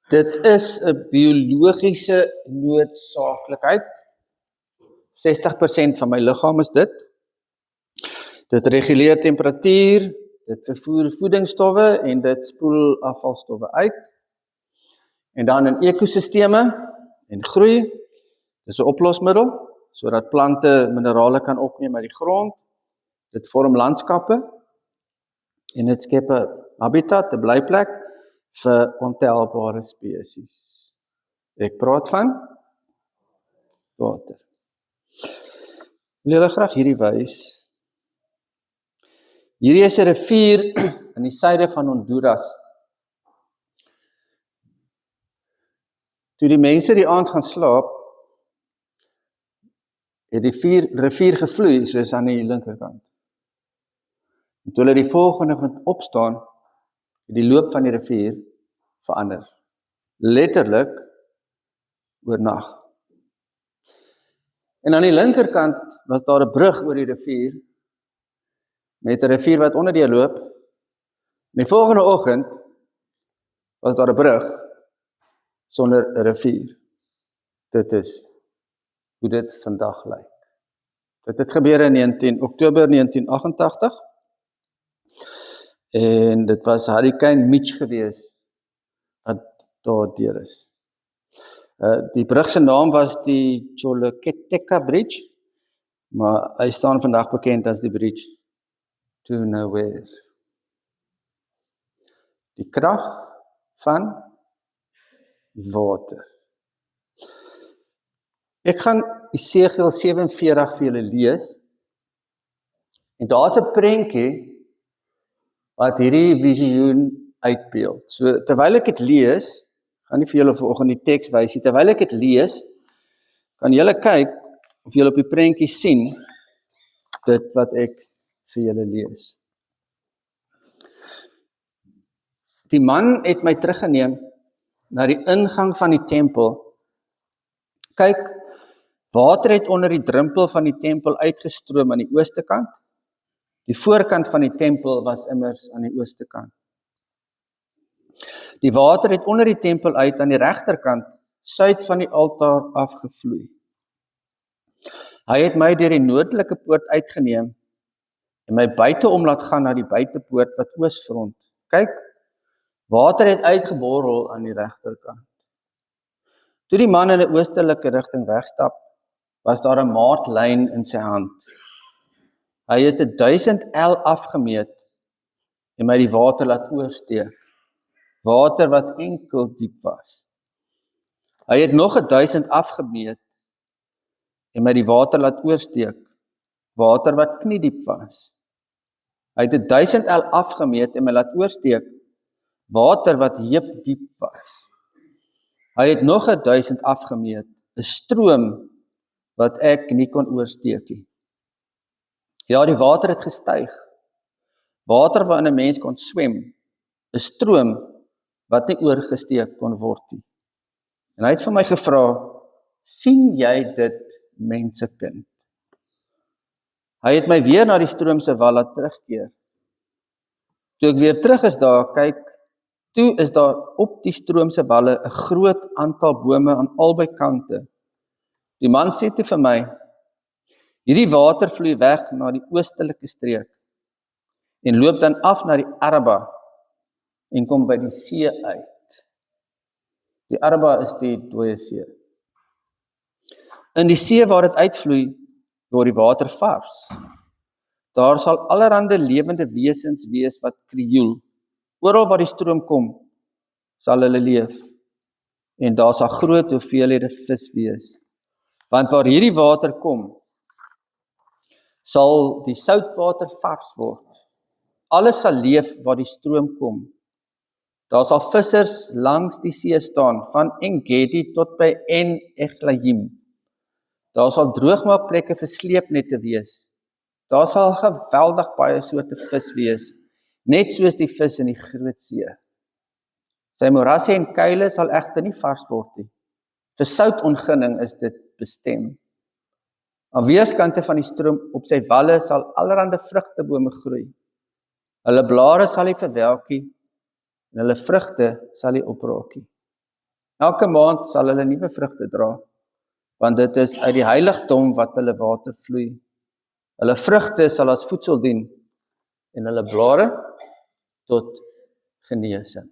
Dit is 'n biologiese noodsaaklikheid. 60% van my liggaam is dit. Dit reguleer temperatuur, dit vervoer voedingsstowwe en dit spoel afvalstowwe uit. En dan in ekosisteme en groei, dis 'n oplosmiddel, sodat plante minerale kan opneem uit die grond. Dit vorm landskappe en dit skep 'n habitat, 'n blyplek vir ontelbare spesies. Ek praat van water. Wil julle graag hierdie wys? Hierdie is 'n rivier in die suide van Honduras. Toe die mense die aand gaan slaap, het die rivier gevloei soos aan die linkerkant. En toe hulle die volgende oggend opstaan, het die loop van die rivier verander. Letterlik oornag. En aan die linkerkant was daar 'n brug oor die rivier, met 'n rivier wat onder die loop. En die volgende oggend was daar 'n brug sonder 'n rivier. Dit is hoe dit vandag lyk. Dit het gebeur in Oktober 1988. En dit was Hurricane Mitch gewees wat daar deur is. Die brug se naam was die Choluteca Bridge, maar hy staan vandag bekend as die Bridge to Nowhere. Die krag van water. Ek gaan Esegiel 47 vir julle lees, en daar's 'n prentjie wat hierdie visioen uitbeeld. So, terwyl ek dit lees, gaan nie vir julle vanoggend die teks wys nie, terwyl ek dit lees, kan julle kyk of julle op die prentjie sien dit wat ek vir julle lees. Die man het my teruggeneem na die ingang van die tempel. Kyk, water het onder die drempel van die tempel uitgestroom aan die ooste kant. Die voorkant van die tempel was immers aan die ooste kant. Die water het onder die tempel uit aan die regterkant, suid van die altaar afgevloei. Hy het my deur die noordelike poort uitgeneem en my buiteom laat gaan na die buitepoort wat oosfront. Kyk, water het uitgeborrel aan die regterkant. Toe die man in 'n oostelike rigting wegstap, was daar 'n maatlyn in sy hand. Hy het 1000 L afgemeet en my die water laat oorsteek. Water wat enkel diep was. Hy het nog 1000 afgemeet en my die water laat oorsteek. Water wat kniediep was. Hy het 1000 L afgemeet en my laat oorsteek. Water wat heupdiep was. Hy het nog 1000 afgemeet, 'n stroom wat ek nie kon oorsteek nie. Ja, die water het gestyg. Water waarin 'n mens kon swem, 'n stroom wat nie oorgesteek kon word nie. En hy het vir my gevra, sien jy dit, mensekind? Hy het my weer na die stroom se wal laat terugkeer. Toe ek weer terug is daar, kyk, toe is daar op die stroom se walle 'n groot aantal bome aan albei kante. Die man sê toe vir my, hierdie water vloei weg na die oostelike streek en loop dan af na die Araba en kom by die see uit. Die Araba is die dooie see. In die see waar dit uitvloei, word die water vars. Daar sal allerhande lewende wesens wees wat krioel. Oral waar die stroom kom, sal hulle leef. En daar sal groot hoeveelhede vis wees. Want waar hierdie water kom, sal die soutwater vars word. Alles sal leef waar die stroom kom. Daar sal vissers langs die see staan, van En-Gedi tot by En-Eglaim. Daar sal droogmaakplekke vir sleepnette wees. Daar sal geweldig baie soorte vis wees, net soos die vis in die groot see. Sy morasse en kuile sal egter nie vars word nie. Vir soutontginning is dit bestem. Aan weerskante van die stroom op sy walle sal allerhande vrugtebome groei. Hulle blare sal hy verwelkie en hulle vrugte sal hy opraakie. Elke maand sal hulle nuwe vrugte dra, want dit is uit die heiligdom wat hulle water vloei. Hulle vrugte sal as voedsel dien, en hulle blare tot genesing.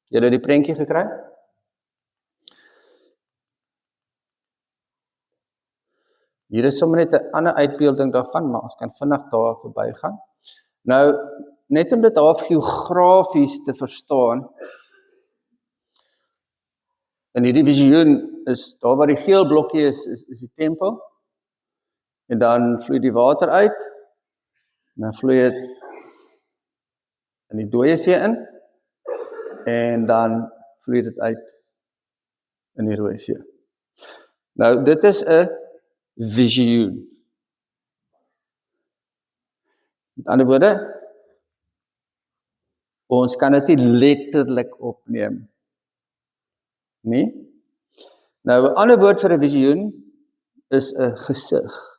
Julle die prentjie gekry? Hier is sommer net 'n ander uitbeelding daarvan, maar ons kan vinnig daar verbygaan. Nou, net om dit half geografies te verstaan, in hierdie visioen is daar waar die geel blokkie is die tempel, en dan vloei die water uit, en dan vloei dit in die dooie see in, en dan vloei dit uit in die Rooi See. Nou, dit is 'n visioen. Met ander woorde, ons kan dit nie letterlik opneem nie. Nou, 'n ander woord vir 'n visioen is 'n gesig.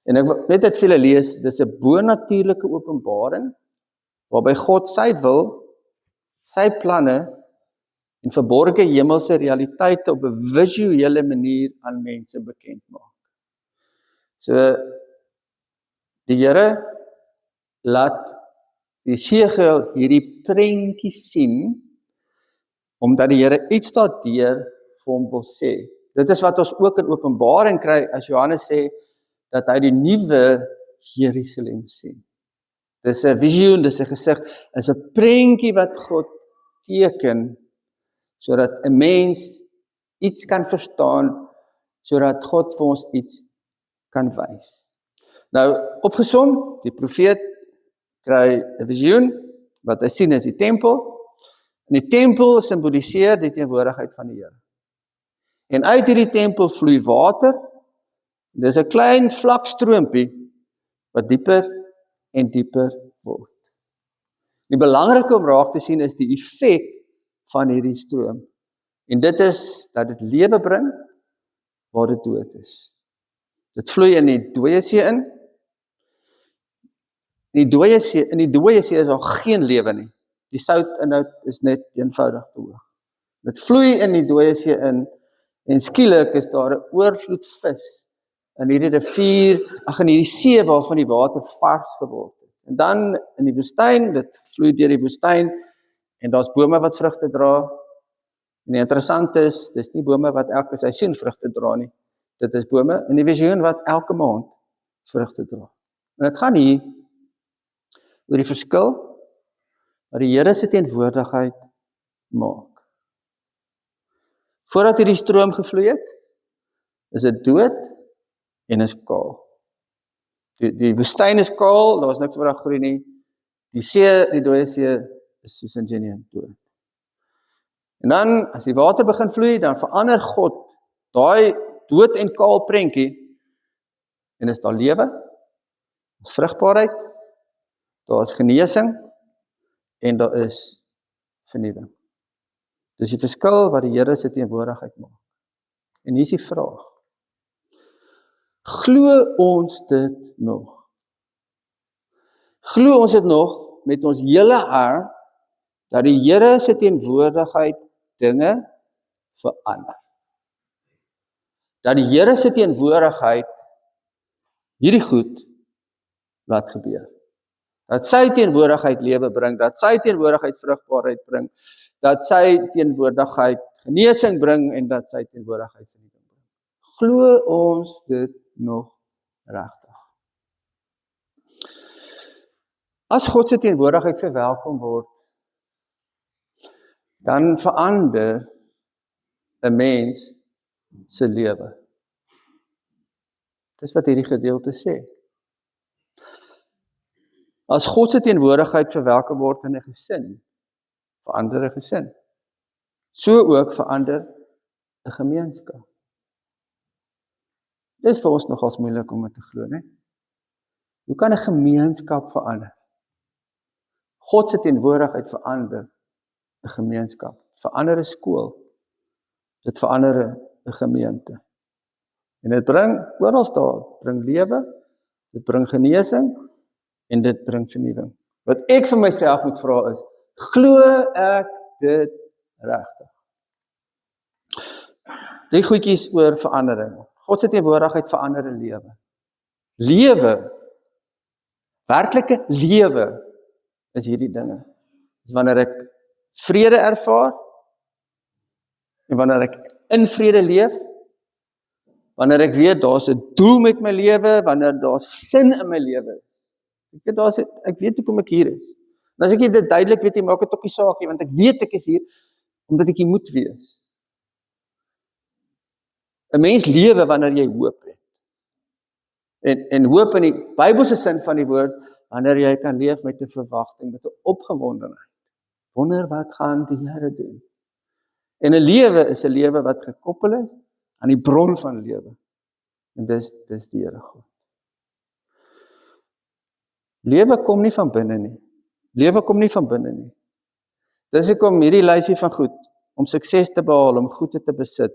En ek wil net dit vir julle lees, dis 'n bonatuurlike openbaring, waarby God sy wil, sy planne en verborge hemelse realiteite op 'n visuele manier aan mense bekend maak. So, die Here laat die Jesegiel hierdie prentjie sien, omdat die Here iets daardeur vir hom wil sê. Dit is wat ons ook in Openbaring kry, as Johannes sê, dat hy die nuwe Jerusalem sien. Dis 'n visioen, dis 'n gesig, is 'n prentjie wat God teken, sodat 'n mens iets kan verstaan, sodat God vir ons iets kan wys. Nou, opgesom, die profeet kry 'n visioen, wat hy sien is die tempel, en die tempel simboliseer die teenwoordigheid van die Here. En uit hierdie tempel vloei water, dis 'n klein vlak stroompie, wat dieper en dieper word. Die belangrike om raak te sien is die effek van hierdie stroom. En dit is dat dit lewe bring waar dit dood is. Dit vloei in die dooie see in. In die dooie see is daar geen lewe nie. Die soutinhoud is net eenvoudig te hoog. Dit vloei in die dooie see in, en skielik is daar 'n oorvloed vis in hierdie rivier, in hierdie see waarvan die water vars geword het. En dan in die woestyn, dit vloei deur die woestyn, en daar's bome wat vrugte dra. En die interessante is, dis nie bome wat elke seisoen vrugte dra nie. Dit is bome in die visioen wat elke maand vrugte dra. En dit gaan hier oor die verskil wat die Here se teenwoordigheid maak. Voordat hierdie stroom gevloei het, is dit dood en is kaal. Die woestyn is kaal, daar is niks wat daar groei nie. Die see, die dooie see, is soos in Geneon dood. En dan, as die water begin vloei, dan verander God daai dood en kaal prentjie, en is daar lewe, is vrugbaarheid, daar is genesing, en daar is vernuwing. Dis die verskil wat die Here se teenwoordigheid maak. En hier is die vraag: glo ons dit nog? Glo ons dit nog met ons hele hart, dat die Here se teenwoordigheid dinge verander? Dat die Here se teenwoordigheid hierdie goed laat gebeur? Dat sy teenwoordigheid lewe bring, dat sy teenwoordigheid vrugbaarheid bring, dat sy teenwoordigheid genesing bring, en dat sy teenwoordigheid vernuwing bring. Glo ons dit nog regtig? As God se teenwoordigheid verwelkom word, dan verander 'n mens se lewe. Dis wat hierdie gedeelte sê. As God se teenwoordigheid verwelkom word in 'n gesin, verander 'n gesin. So ook verander 'n gemeenskap. Dis vir ons nogals moeilik om dit te glo, né? Hoe kan 'n gemeenskap verander? God se teenwoordigheid verander 'n gemeenskap, verander 'n skool, dit verander 'n gemeente. En dit bring oral daar, bring lewe, dit bring genesing, en dit bring vernuwing. Wat ek vir myself moet vra is, glo ek dit Regtig. 3 goedjies oor verandering. God se teenwoordigheid verander 'n lewe. Lewe, werklike lewe is hierdie dinge. Dis wanneer ek vrede ervaar en wanneer ek in vrede leef, wanneer ek weet daar's 'n doel met my lewe, wanneer daar sin in my lewe is. Ek weet hoekom ek hier is. En as ek dit duidelik weet, maak dit ook nie saak nie, want ek weet ek is hier omdat ek hier moet wees. 'n Mens lewe wanneer jy hoop het. En hoop in die Bybelse sin van die woord, wanneer jy kan leef met 'n verwagting, met 'n opgewondenheid. Wonder wat gaan die Here doen? En 'n lewe is 'n lewe wat gekoppel is aan die bron van lewe. En dis die Here God. Lewe kom nie van binne nie. Lewe kom nie van binne nie. Dis hoekom hierdie lysie van goed, om sukses te behaal, om goede te besit,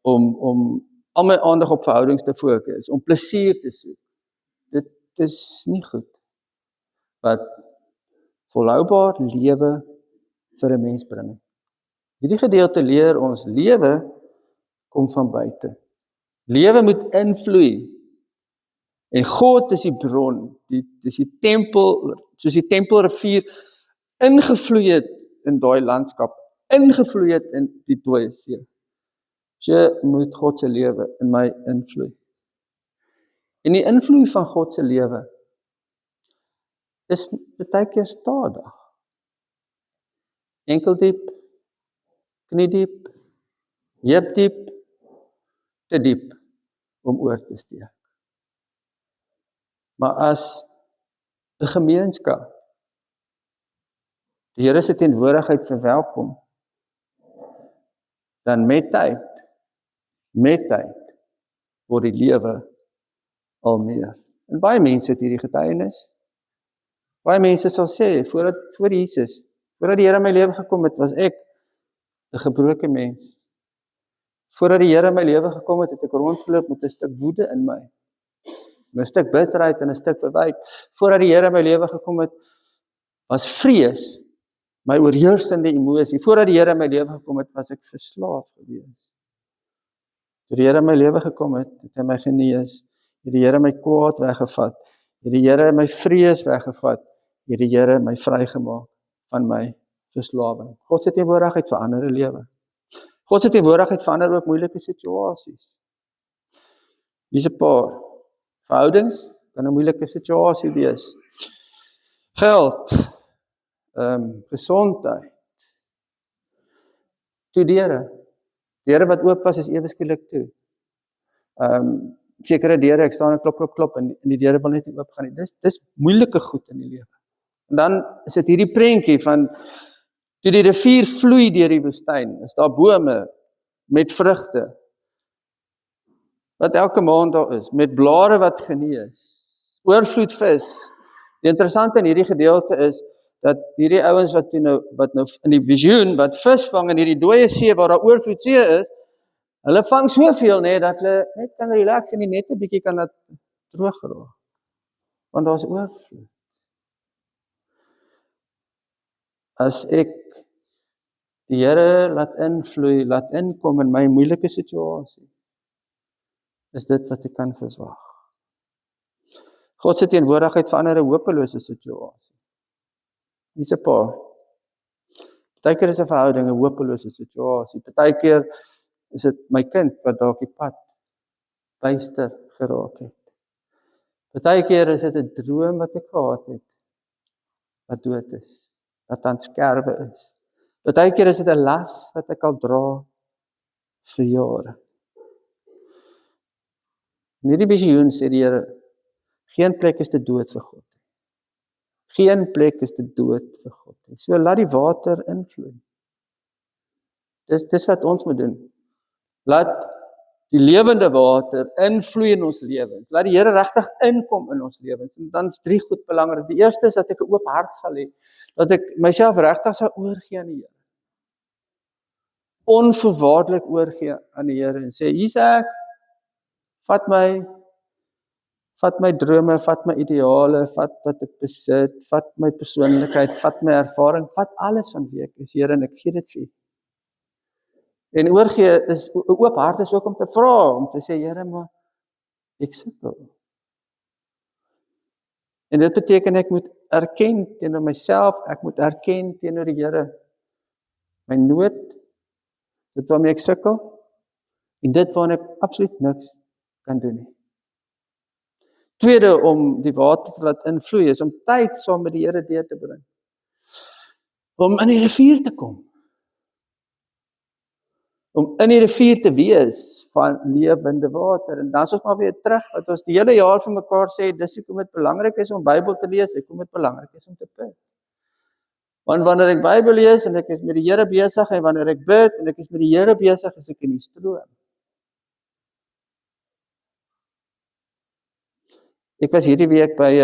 om al my aandag op verhoudings te fokus, om plesier te soek. Dit is nie goed. Wat volhoubaar lewe vir 'n mens bring. Hierdie gedeelte leer ons, lewe kom van buite. Lewe moet invloei. En God is die bron, dis die tempel, soos die tempelrivier ingevloei het in daai landskap, ingevloei het in die dooie see. So moet God se lewe in my invloei. En die invloei van God se lewe is baie keer stadig. Enkel diep, knie diep, heup diep, te diep om oor te steek. Maar as 'n gemeenskap die Here se teenwoordigheid verwelkom, dan met tyd word die lewe al meer. En baie mense het hierdie getuienis. Baie mense sal sê, voor Jesus, voordat die Here in my lewe gekom het, was ek 'n gebroke mens. Voordat die Here in my lewe gekom het, het ek rondgeloop met 'n stuk woede in my. En 'n stuk bitterheid en 'n stuk verwyte. Voordat die Here in my lewe gekom het, was vrees my oorheersende emosie. Voordat die Here in my lewe gekom het, was ek verslaaf gewees. Toe die Here in my lewe gekom het, het hy my genees, het die Here my kwaad weggevat, het die Here my vrees weggevat, het die Here my vrygemaak van my verslawing. God se teenwoordigheid verander 'n lewe. God se teenwoordigheid verander ook moeilike situasies. Hier's 'n paar. Verhoudings kan 'n moeilike situasie wees. Geld, gesondheid, studere. Deure wat oop was, is ewe skielik toe. Sekere deure, ek staan en klop en die deure wil net nie oop gaan nie. Dis moeilike goed in die lewe. En dan is dit hierdie prentjie van toe die rivier vloei deur die woestyn, is daar bome met vrugte wat elke maand daar is, met blare wat genees, oorvloed vis. Die interessante in hierdie gedeelte is dat hierdie ouens wat nou in die visioen wat vis vang in hierdie dooie see waar daar oorvloed see is, hulle vang soveel dat hulle net kan relax en die net 'n bietjie kan laat droog raak. Want daar's oorvloed. As ek die Here laat invloei, laat inkom in my moeilike situasie, is dit wat ek kan verwag. God se teenwoordigheid verander 'n hopelose situasie. Hier's 'n paar. Partykeer is 'n verhouding 'n hopelose situasie. Partykeer is dit my kind wat dalk die pad byster geraak het. Partykeer is dit 'n droom wat ek gehad het, wat dood is, wat aan skerwe is. Partykeer is dit 'n las wat ek al dra vir jare. In hierdie visioen sê die Here, geen plek is te dood vir God. Geen plek is te dood vir God. So laat die water invloei. Dis wat ons moet doen. Laat die lewende water invloei in ons lewens. Laat die Here regtig inkom in ons lewens. En dan is 3 goed belangrik. Die eerste is dat ek 'n oop hart sal hê, dat ek myself regtig sal oorgee aan die Here. Onvoorwaardelik oorgee aan die Here en sê, hier's ek, vat Vat my drome, vat my ideale, vat wat ek besit, vat my persoonlikheid, vat my ervaring, vat alles van wie ek is, Here, en ek gee dit vir U. En oorgee is, 'n oop hart is ook om te vra, om te sê, Here, maar ek sukkel. En dit beteken ek moet erken teenoor myself, ek moet erken teenoor die Here, my nood, dit waarmee ek sukkel, en dit waarna ek absoluut niks kan doen nie. Tweede, om die water te laat invloei, is om tyd saam met die Here deur te bring. Om in die rivier te kom. Om in die rivier te wees van lewende water. En dan is ons maar weer terug, wat ons die hele jaar vir mekaar sê, dis hoekom dit belangrik is om Bybel te lees, hoekom dit belangrik is om te bid. Want wanneer ek Bybel lees, en ek is met die Here besig, en wanneer ek bid, en ek is met die Here besig, is ek in die stroom. Ek was hierdie week by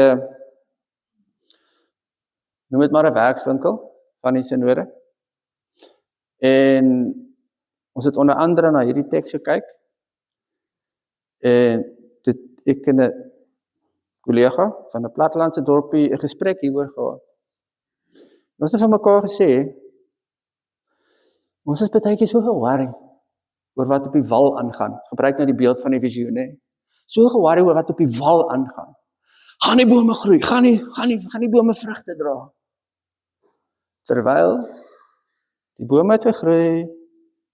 noem dit maar 'n werkswinkel van die Synode. En ons het onder andere na hierdie teks gekyk. En toe ek en 'n kollega van 'n plattelandse dorpie 'n gesprek hieroor gehad. Ons het van mekaar gesê, ons is baie keer so ge-worry oor wat op die wal aangaan. Gebruik nou die beeld van die visioen, hè. So ge-worry oor wat op die wal aangaan. Gaan die bome groei? Gaan die bome vrugte dra? Terwyl die bome het gegroei,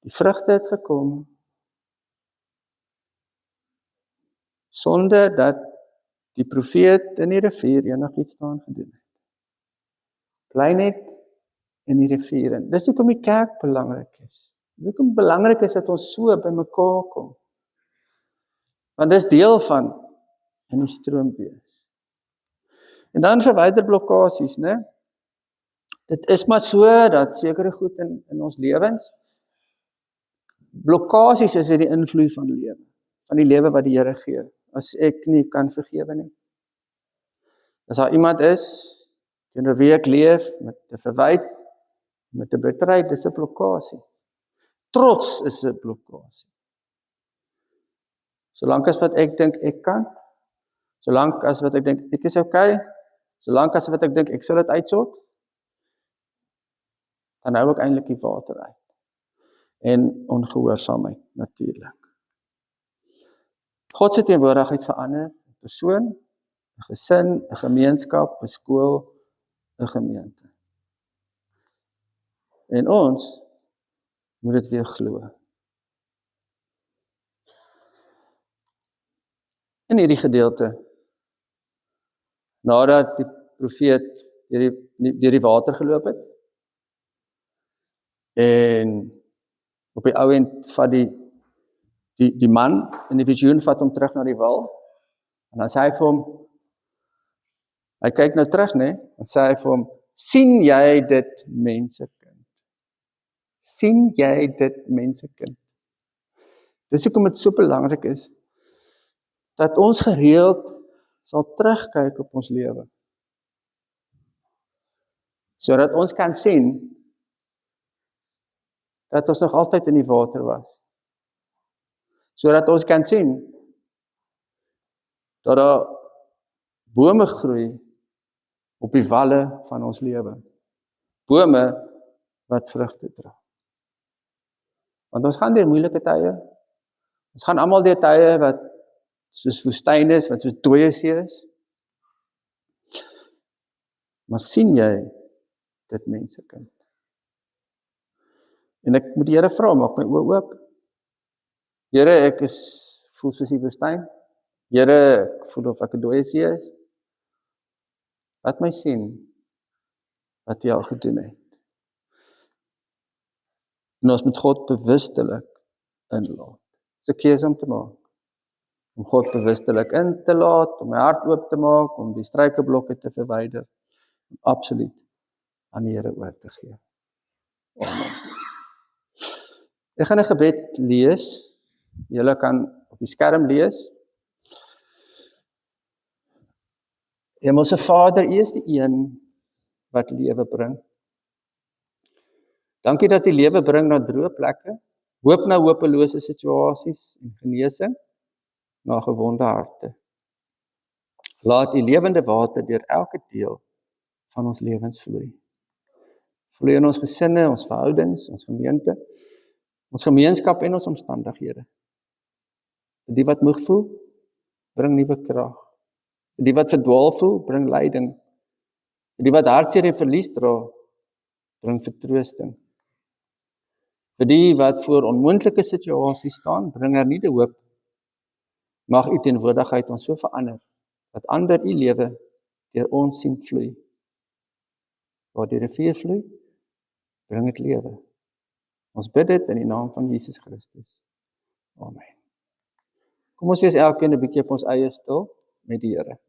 die vrugte het gekom, sonder dat die profeet in die rivier enigiets daaraan gedoen het. Bly net in die rivier. En dis hoekom die kerk belangrik is. Dis hoekom belangrik is dat ons so by mekaar kom. Want dis deel van in die stroom wees. En dan verwyder blokkasies, né? Dit is maar so dat sekere goed in ons lewens, blokkasies is die invloed van lewe, van die lewe wat die Here gee. As ek nie kan vergewe nie. As daar iemand is, teenoor wie ek leef, met 'n verwyd, met 'n betryd, dis 'n blokkasie. Trots is 'n blokkasie. Solank as wat ek dink ek kan, solank as wat ek dink ek is okay, solank as wat ek dink ek sal dit uitsort, dan hou ek eintlik die water uit. En ongehoorsaamheid natuurlik. God se teenwoordigheid verander 'n persoon, 'n gesin, 'n gemeenskap, 'n skool, 'n gemeente. En ons moet dit weer glo. In hierdie gedeelte, nadat die profeet deur die water geloop het, en op die ou end vat die man in die visioen vat hom terug na die wal, en dan sê hy vir hom, hy kyk nou terug, né? Dan sê hy vir hom, sien jy dit, mensekind? Sien jy dit, mensekind? Dis hoekom dit so belangrik is, dat ons gereeld sal terugkyk op ons lewe. Sodat ons kan sien, dat ons nog altyd in die water was. Sodat ons kan sien, dat daar bome groei op die walle van ons lewe. Bome wat vrugte dra. Want ons gaan deur moeilike tye. Ons gaan almal deur tye wat soos woestyn is, wat soos dooie see is. Maar sien jy dit, mensekind? En ek moet die Here vra, maak my oë oop. Here, ek voel soos die woestyn. Here, ek voel of ek 'n dooie see is. Laat my sien wat jy al gedoen het. En ons moet God bewustelik inlaat. Dis 'n keuse om te maak. Om God bewustelik in te laat, om my hart oop te maak, om die struikelblokke te verwyder, om absoluut aan die Here oor te gee. Amen. Ek gaan 'n gebed lees. Julle kan op die skerm lees. Hemelse Vader, U is die een wat lewe bring. Dankie dat U lewe bring na droë plekke, hoop na hopelose situasies en genesing na gewonde harte. Laat U lewende water deur elke deel van ons lewens vloei. Vloei in ons gesinne, ons verhoudings, ons gemeente, ons gemeenskap en ons omstandighede. Die wat moeg voel, bring nuwe krag. Die wat verdwaal voel, bring leiding. Die wat hartseer en verlies dra, bring vertroosting. Vir die wat voor onmoontlike situasies staan, bring hernieude hoop. Mag U teenwoordigheid ons so verander, dat ander U lewe deur ons sien vloei. Waar die rivier vloei, bring dit lewe. Ons bid dit in die naam van Jesus Christus. Amen. Kom ons wees elkeen 'n bietjie op ons eie stil met die Here.